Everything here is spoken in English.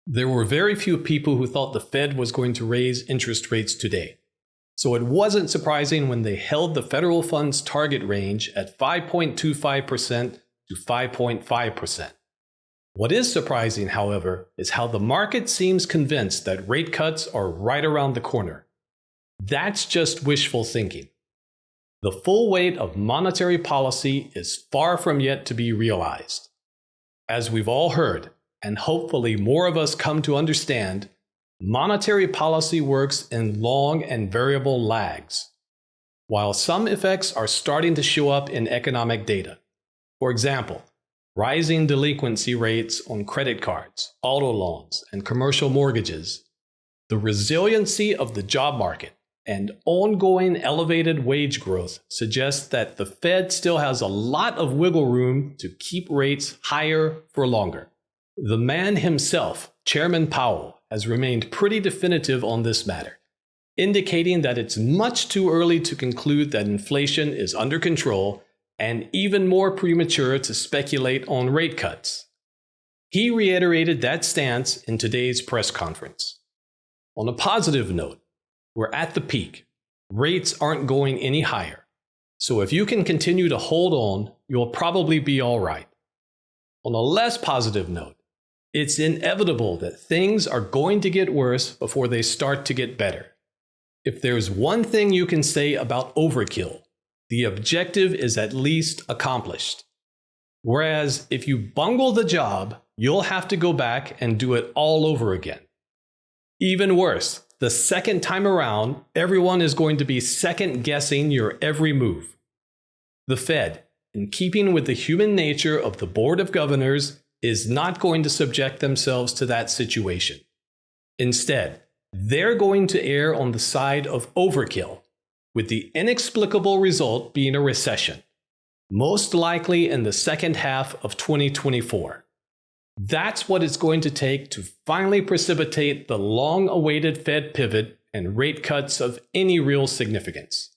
There were very few people who thought the Fed was going to raise interest rates today. So it wasn't surprising when they held the federal funds target range at 5.25% to 5.5%. What is surprising, however, is how the market seems convinced that rate cuts are right around the corner. That's just wishful thinking. The full weight of monetary policy is far from yet to be realized. As we've all heard, and hopefully more of us come to understand, monetary policy works in long and variable lags. While some effects are starting to show up in economic data, for example, rising delinquency rates on credit cards, auto loans, and commercial mortgages, the resiliency of the job market and ongoing elevated wage growth suggests that the Fed still has a lot of wiggle room to keep rates higher for longer. The man himself, Chairman Powell, has remained pretty definitive on this matter, indicating that it's much too early to conclude that inflation is under control and even more premature to speculate on rate cuts. He reiterated that stance in today's press conference. On a positive note, we're at the peak. Rates aren't going any higher. So if you can continue to hold on, you'll probably be all right. On a less positive note, it's inevitable that things are going to get worse before they start to get better. If there's one thing you can say about overkill, the objective is at least accomplished. Whereas if you bungle the job, you'll have to go back and do it all over again. Even worse, the second time around, everyone is going to be second-guessing your every move. The Fed, in keeping with the human nature of the Board of Governors, is not going to subject themselves to that situation. Instead, they're going to err on the side of overkill, with the inexplicable result being a recession, most likely in the second half of 2024. That's what it's going to take to finally precipitate the long-awaited Fed pivot and rate cuts of any real significance.